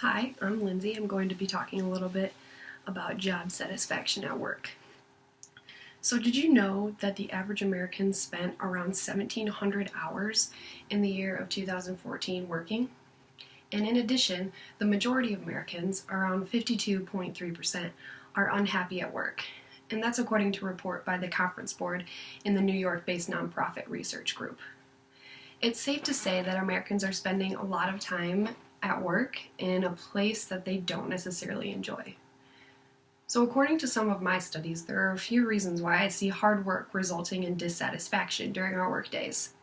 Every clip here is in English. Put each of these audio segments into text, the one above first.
Hi, I'm Lindsay. I'm going to be talking a little bit about job satisfaction at work. So, did you know that the average American spent around 1,700 hours in the year of 2014 working? And in addition, the majority of Americans, around 52.3%, are unhappy at work. And that's according to a report by the Conference Board in the New York based nonprofit research group. It's safe to say that Americans are spending a lot of time at work in a place that they don't necessarily enjoy. So, according to some of my studies, there are a few reasons why I see hard work resulting in dissatisfaction during our work days.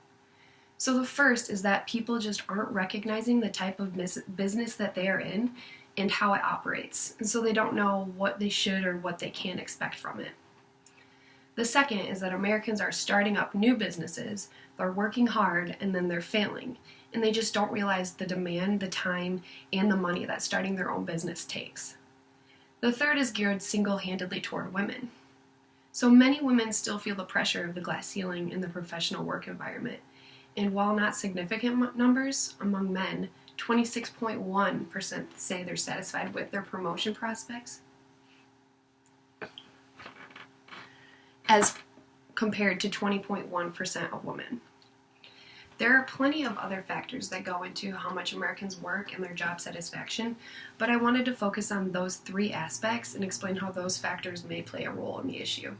So, the first is that people just aren't recognizing the type of business that they are in and how it operates, and so they don't know what they should or what they can expect from it. The second is that Americans are starting up new businesses, they're working hard, and then they're failing, and they just don't realize the demand, the time, and the money that starting their own business takes. The third is geared single-handedly toward women. So many women still feel the pressure of the glass ceiling in the professional work environment, and while not significant numbers among men, 26.1% say they're satisfied with their promotion prospects, as compared to 20.1% of women. There are plenty of other factors that go into how much Americans work and their job satisfaction, but I wanted to focus on those three aspects and explain how those factors may play a role in the issue.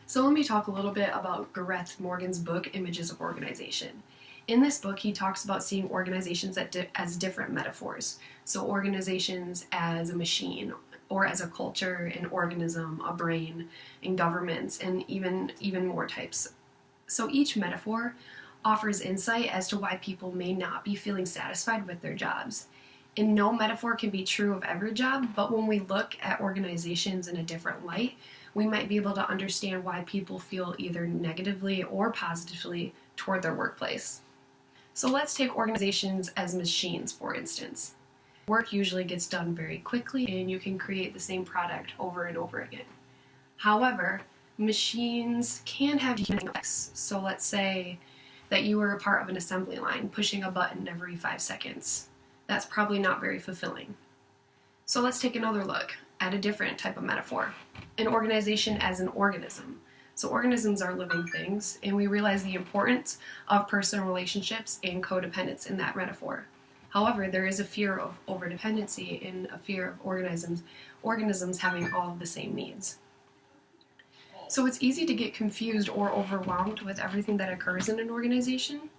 So let me talk a little bit about Gareth Morgan's book, Images of Organization. In this book, he talks about seeing organizations as different metaphors. So organizations as a machine, or as a culture, an organism, a brain, and governments, and even more types. So each metaphor offers insight as to why people may not be feeling satisfied with their jobs. And no metaphor can be true of every job, but when we look at organizations in a different light, we might be able to understand why people feel either negatively or positively toward their workplace. So let's take organizations as machines, for instance. Work usually gets done very quickly, and you can create the same product over and over again. However, machines can have human effects. So let's say that you were a part of an assembly line, pushing a button every 5 seconds. That's probably not very fulfilling. So let's take another look at a different type of metaphor. An organization as an organism. So organisms are living things, and we realize the importance of personal relationships and codependence in that metaphor. However, there is a fear of overdependency and a fear of organisms having all of the same needs. So it's easy to get confused or overwhelmed with everything that occurs in an organization.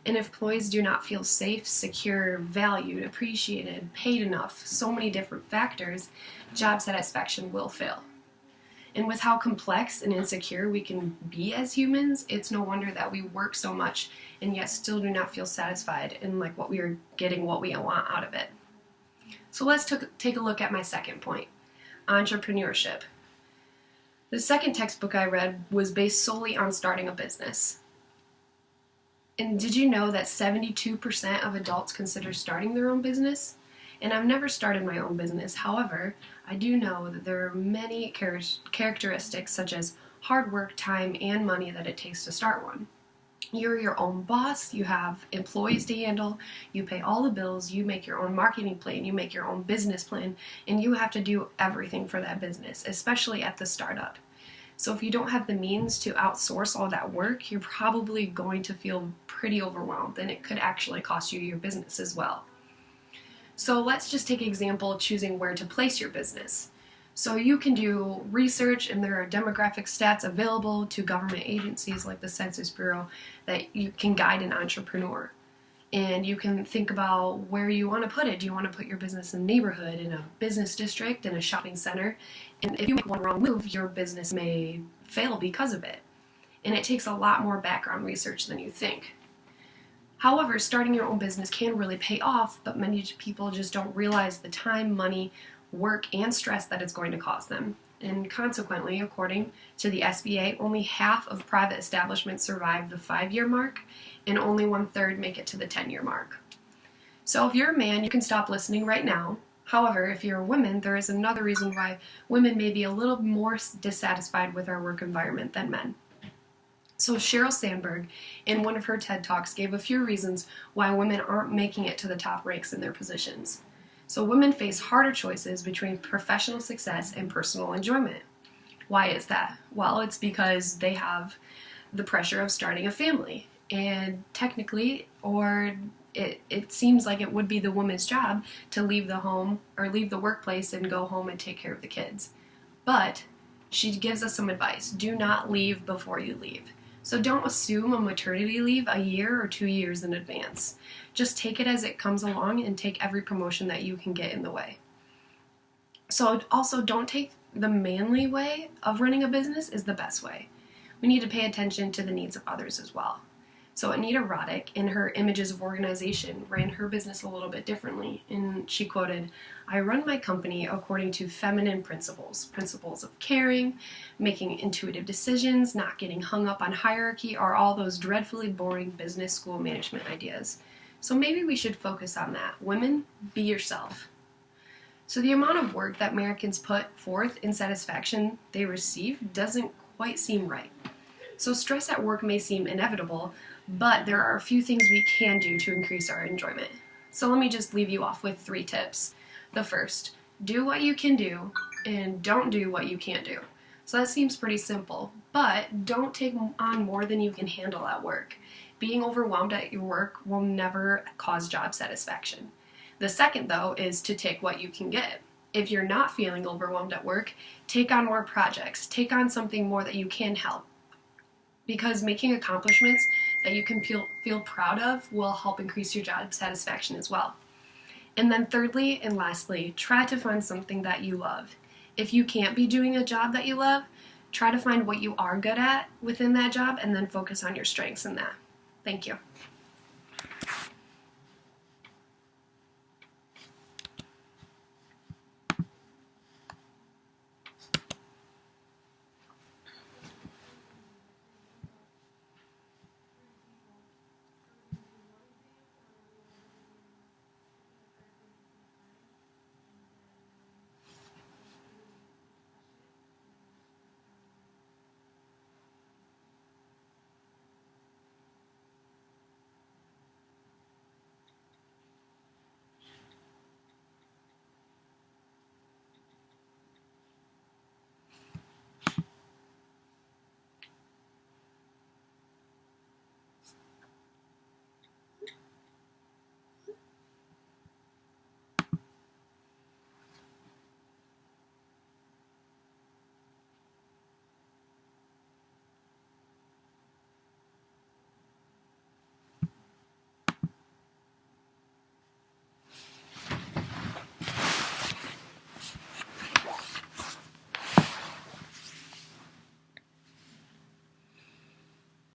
And if employees do not feel safe, secure, valued, appreciated, paid enough, so many different factors, job satisfaction will fail. And with how complex and insecure we can be as humans, it's no wonder that we work so much and yet still do not feel satisfied and like what we are getting what we want out of it. So let's take a look at my second point, entrepreneurship. The second textbook I read was based solely on starting a business. And did you know that 72% of adults consider starting their own business? And I've never started my own business. However, I do know that there are many characteristics such as hard work, time, and money that it takes to start one. You're your own boss, you have employees to handle, you pay all the bills, you make your own marketing plan, you make your own business plan, and you have to do everything for that business, especially at the startup. So if you don't have the means to outsource all that work, you're probably going to feel pretty overwhelmed, and it could actually cost you your business as well. So let's just take an example of choosing where to place your business. So you can do research, and there are demographic stats available to government agencies like the Census Bureau that you can guide an entrepreneur. And you can think about where you want to put it. Do you want to put your business in a neighborhood, in a business district, in a shopping center? And if you make one wrong move, your business may fail because of it. And it takes a lot more background research than you think. However, starting your own business can really pay off, but many people just don't realize the time, money, work, and stress that it's going to cost them. And consequently, according to the SBA, only half of private establishments survive the 5-year mark, and only 1/3 make it to the 10-year mark. So if you're a man, you can stop listening right now. However, if you're a woman, there is another reason why women may be a little more dissatisfied with our work environment than men. So Sheryl Sandberg, in one of her TED Talks, gave a few reasons why women aren't making it to the top ranks in their positions. So women face harder choices between professional success and personal enjoyment. Why is that? Well, it's because they have the pressure of starting a family. And technically, it seems like it would be the woman's job to leave the home or leave the workplace and go home and take care of the kids. But she gives us some advice. Do not leave before you leave. So don't assume a maternity leave a year or 2 years in advance. Just take it as it comes along and take every promotion that you can get in the way. So also don't take the manly way of running a business is the best way. We need to pay attention to the needs of others as well. So Anita Roddick, in her Images of Organization, ran her business a little bit differently, and she quoted, "I run my company according to feminine principles of caring, making intuitive decisions, not getting hung up on hierarchy, or all those dreadfully boring business school management ideas." So maybe we should focus on that. Women, be yourself. So the amount of work that Americans put forth in satisfaction they receive doesn't quite seem right. So stress at work may seem inevitable, but there are a few things we can do to increase our enjoyment. So let me just leave you off with 3 tips. The first, do what you can do and don't do what you can't do. So that seems pretty simple, but don't take on more than you can handle at work. Being overwhelmed at your work will never cause job satisfaction. The second, though, is to take what you can get. If you're not feeling overwhelmed at work, take on more projects. Take on something more that you can help. Because making accomplishments that you can feel proud of will help increase your job satisfaction as well. And then thirdly and lastly, try to find something that you love. If you can't be doing a job that you love, try to find what you are good at within that job and then focus on your strengths in that. Thank you.